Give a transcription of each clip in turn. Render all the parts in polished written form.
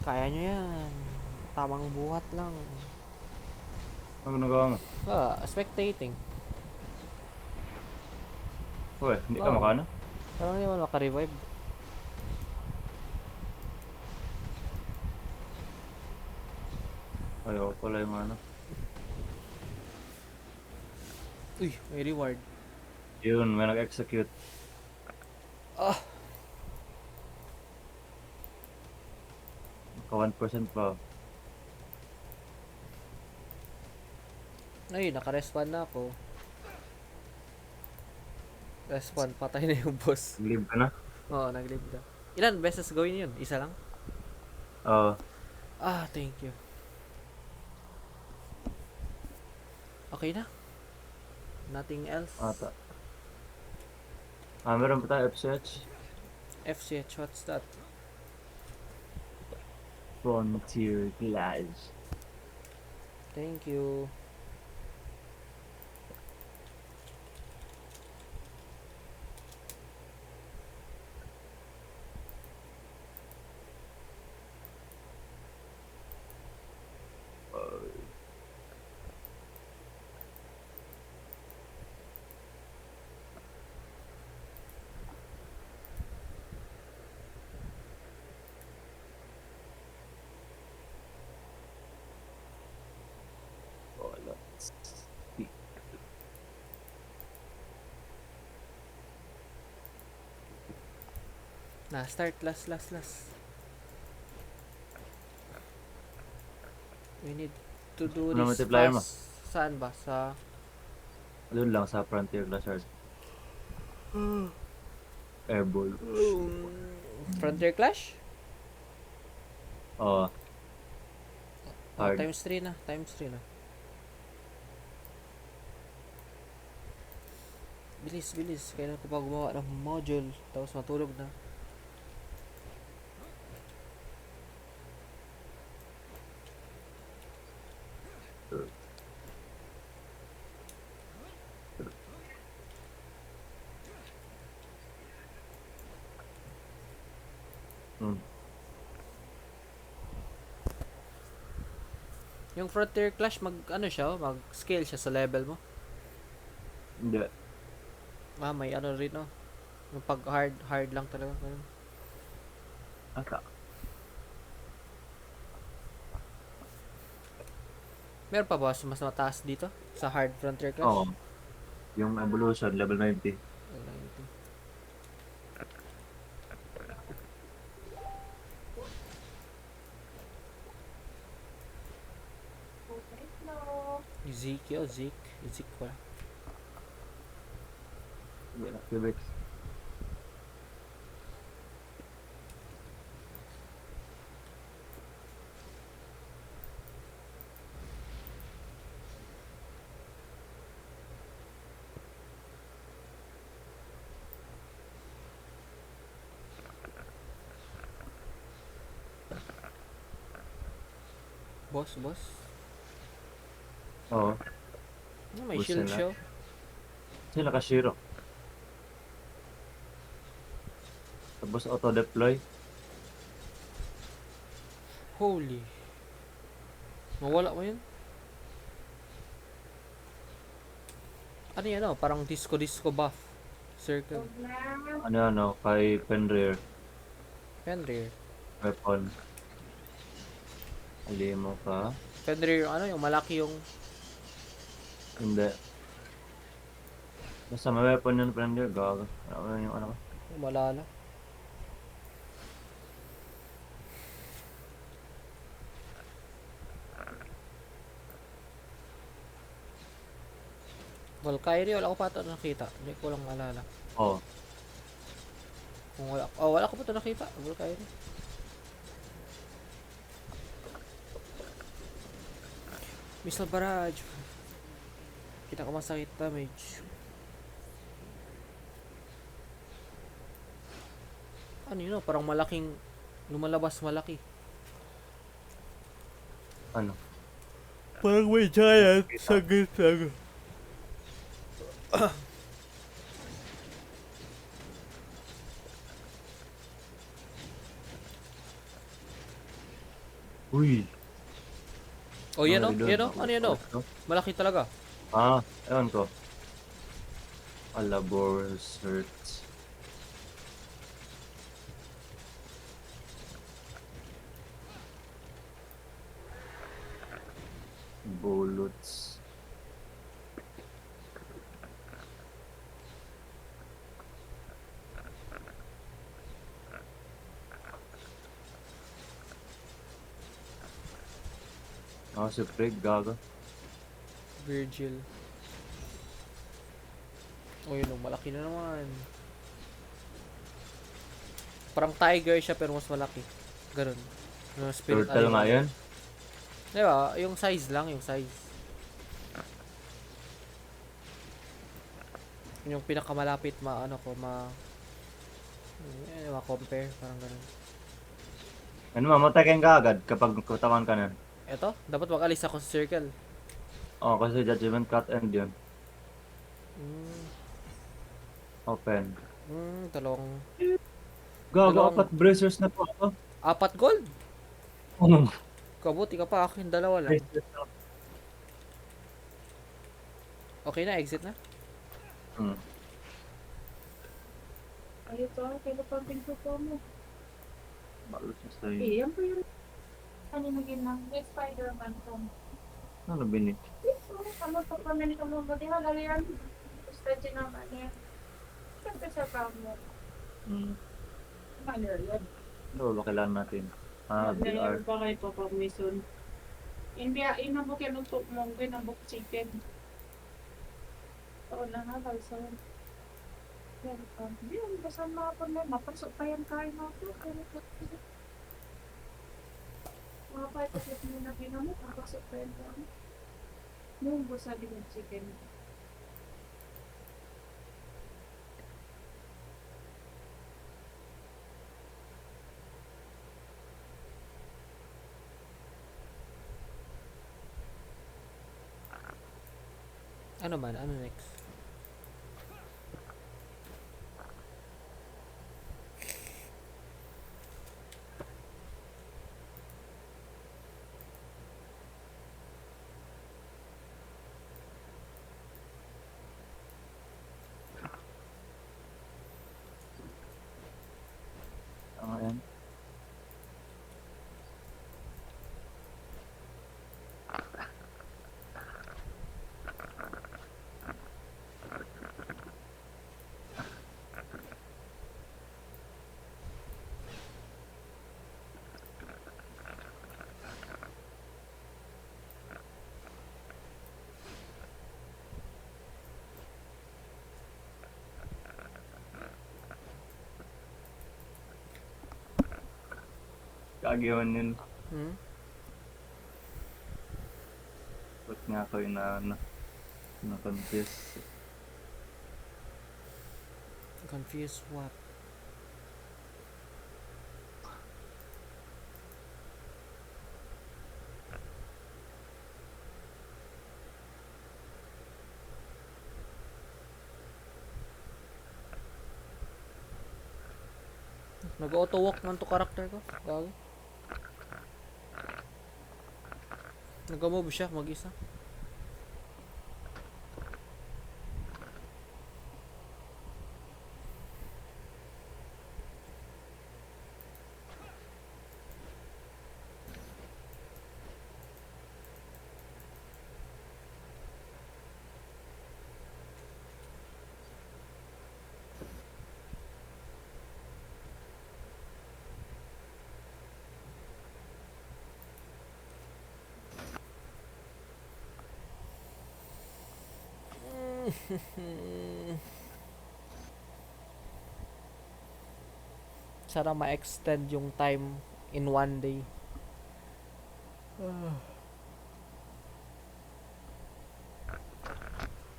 Kaya nyo yan. Tamang buhat lang. Ano ginagawa mo? Spectating. Uy, hindi ka Oo. makano? Parang hindi mo makarevive. Ayoko pala yung ano. Uy, may reward. Yun, may nag-execute. Ah! Naka 1% pa. Ay, naka-respawn na ako. Respawn, patay na yung boss. Leave ka na? Oo, nag-leave na. Ilan beses gawin yun? Isa lang? Oo. Ah, thank you. Okay na. Nothing else. Ata. Meron pa tayo FCH. FCH, what's that? Frontier Clash. Thank you. Let's see. Na, start. Last. We need to do Ano this multiplier mo? fast. Saan ba? Sa... Doon lang sa Frontier Clash Hard. Airball. Frontier Clash? Oo. Oh, Hard. times 3 na. Times 3 na. Bilis. Kailan ko pa gumawa ng module. Tapos matulog na. Hmm. Yung Frontier Clash, mag scale siya sa level mo. Hindi. May ano rin, no? Yung pag hard lang talaga. Ganun. Ata. Meron pa ba mas mataas dito? Sa hard Frontier Oo. Clash? Yung Evolution, level 90. Zeke pala. Cubic. Boss. Oo. May Boost shield nila. show. Sila ka-Shiro. Tapos auto-deploy. Holy. Mawala mo yun? Ano yan, oh? Parang disco buff. Circle. Ano, kay Fenrir. Fenrir. Weapon. Ali mo ka. Fenrir, yung malaki yung... Hindi. Basta may weapon yun, Fenrir. Gago. Ano yung ano ko. Malala. Valkyrie, wala ko pa ito nakita. Hindi ko lang alala. Oo. Kung wala ko pa ito nakita. Valkyrie. Missile Barrage. Kita ko masakit damage. Ano yun, parang malaking lumalabas malaki. Ano? Parang may giant sa gitna. Uy! Oh, yan oh. Nangyari Yan doon. oh. Ano yan oh? Malaki talaga. Ah, ewan ko. Alabor search. Bullets. Ah, si Fred, gaga. Virgil. Oh, yun oh. Malaki na naman. Parang tiger siya pero mas malaki. Ganun. Yung spirit Turtle nga animal. yun. Diba? Yung size lang. Yung size. Yung pinakamalapit ma-compare. Parang ganun. Ano, mamatay kayong kaagad kapag katawan ka na. Eto, dapat mag-alis ako sa circle. Oh, kasi judgment cut end yun. Hmm, Open. dalawang, Gago, dalawang, 4 bracers na po ako. 4 gold. Oh, Kabuti ka pa, akin dalawa lang. bracers na. Okay na, exit na. Hmm. Ayun to, kaya pa pinto po mo. Balos na sa'yo. Eh, yan po yung kanina ginang. May Spider-Man po. Ano binit? Ano pa pa na nito mo? Buti halala yan. Gusto din naman yan. Siyempre sa kamo. Hmm. Ano yan? Lolo, kailangan natin. Ah, BR. Ngayon pa kayo pa pamison. Hindi, inabok yan ng tuk mong inabok chicken. Oo na nga, kalsan. Yan pa. Hindi, ang basan mga po na. Mapasok pa yan kain ako. Mga pa ito mo na pinamot. Mapasok pa yan kain. Nung busa din yung chicken. Ano man, ano next? Ano yan? Kagiwan yun. Hmm? Ba't nga ako yung na-confuse. Confused what? Nag-auto walk man to character ko. Gago. Nag-move siya mag-isa. Sana ma-extend yung time in one day.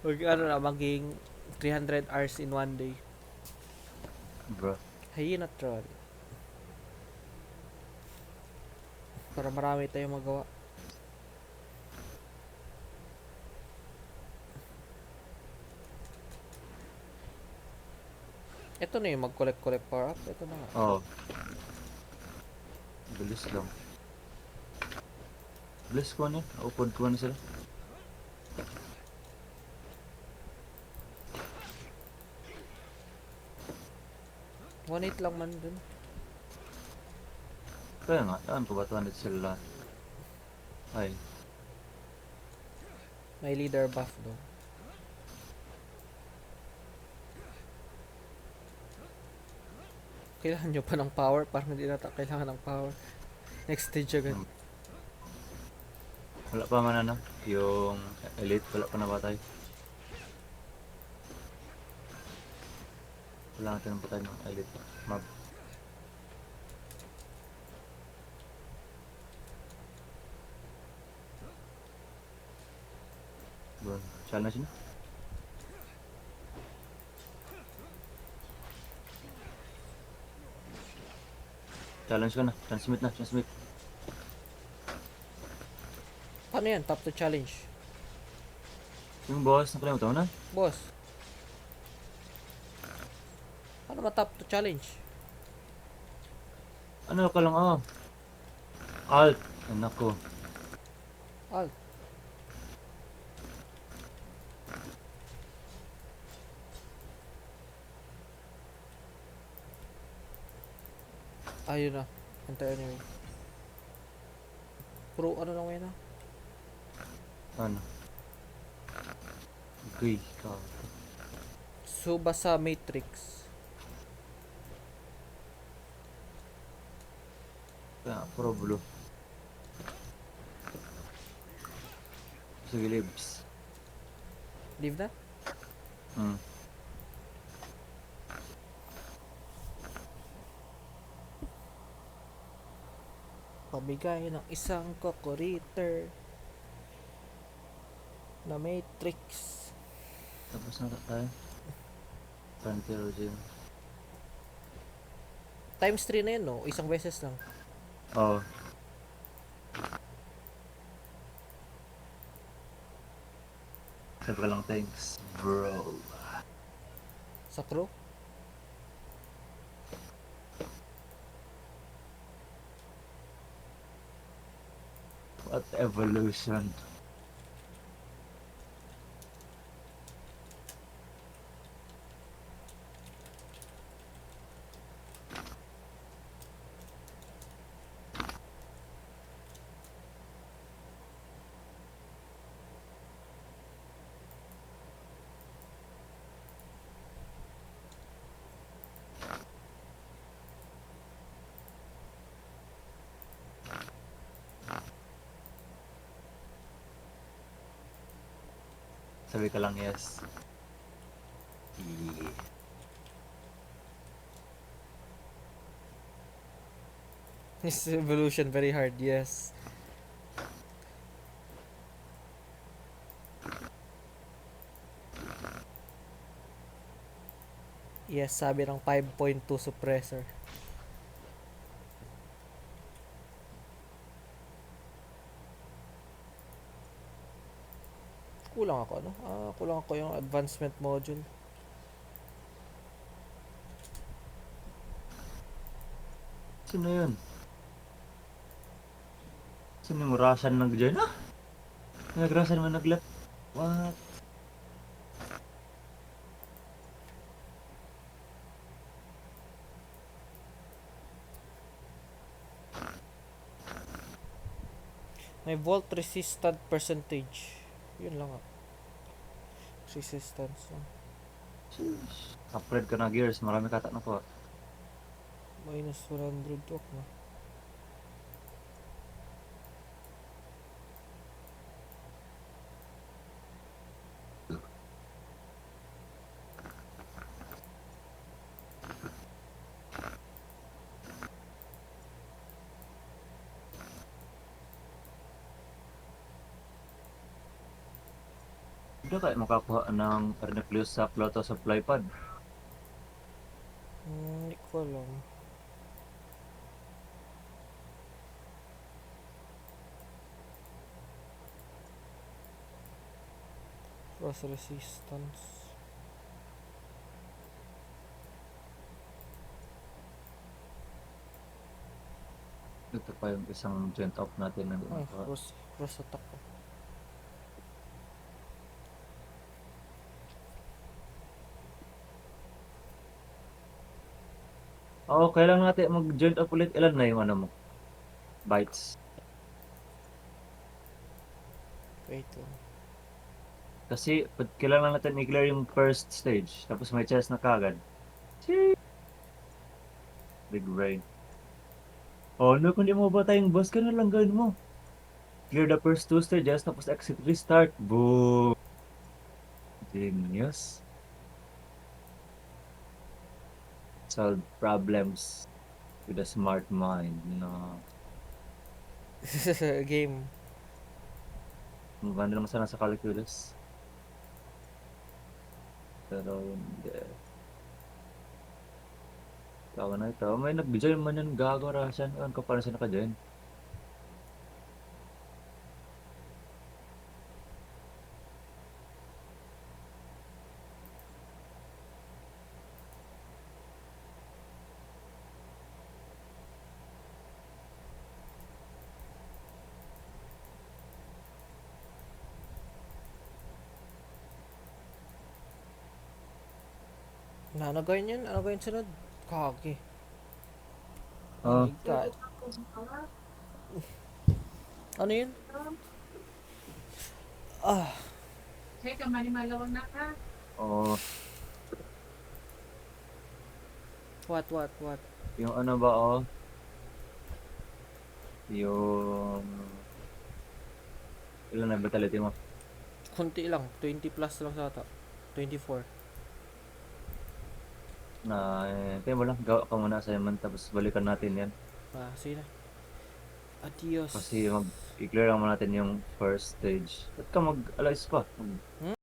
Huwag ano na, maging 300 hours in one day. Bro. Hyena troll. Para marami tayong magawa. Ito na yung mag-collect power up. Ito na nga. Oh. Bilis lang. Bless ko niya. Open ko na sila. One hit lang man dun. Kaya nga, saan ko ba 200 sila? Ay, May leader buff doon. Kailangan nyo pa ng power? Parang hindi nata kailangan ng power. Next stage agad. wala pa man ano. Yung elite, wala pa nabatay. Wala natin ang patay ng elite. Mab. Doon, challenge na. Challenge ka na. Transmit na, transmit. Paano yan? Top to challenge. Yung boss na kalimutan mo na. Boss. Paano ma-top to challenge? Ano ka lang, oh. Alt. Anak ko. Alt. Ayun na. Enter anyway. Pro ano lang yun na? Ano? Gay ka. Subasa Matrix. Kaya, puro blue. Sige, libs. Leave na? Hmm. Pabigay ng isang kokoriter na Matrix. Tapos na tayo. Frontier Gym. Times 3 na yun, no? Isang beses lang. Oo. Sabi ka lang, thanks, bro. Sa crew. What evolution? Sabi ka lang, yes. Yeah. This evolution very hard, yes. Yes, sabi ng 5.2 suppressor. Kulang ako, no? Kulang ako yung advancement module. Sino yun? Sino yung Russian nag-join? Ah! Nag-Russian man nag-left. What? May volt resistant percentage. Yun lang ah. Resistance lang. Upgrade ka na gears. Marami kata na po. Minus 100 talk na. Hindi kayo makakuha ng nucleus sa Pluto supply pod. Hindi ko alam. Cross resistance. Ito pa yung isang joint off natin na Ay, cross attack ko. Oo, kailangan natin mag-joint off ulit. Ilan na yung ano mo? Bytes. Wait lang. Kasi kailangan natin i-clear yung first stage. Tapos may chest na kagad. Big brain. Oh, no, kung di mo ba tayong boss, ka na lang gawin mo. Clear the first two stages, tapos exit restart. Boom! Genius. Solve problems with a smart mind. No. Game. Maganda naman sana sa calculus. Pero hindi. Tawa na ito. May nag-join man yan. Gago Russian. Ano ka paano siya naka-join? Ano gawin yun? Ano gawin sunod? Kagi. Oh, Oh my god. Ano yun? Ah, Kaya ka manimalawang na ka. oh, what? yung ano ba oh? Yung... Ilan na vitality mo? Kunti lang. 20 plus lang sa ata. 24. Kaya mo lang. Gawa ka muna assignment tapos balikan natin yan. Ah, sige na. Adios. Kasi i-clear lang natin yung first stage. Ba't ka mag-alis pa?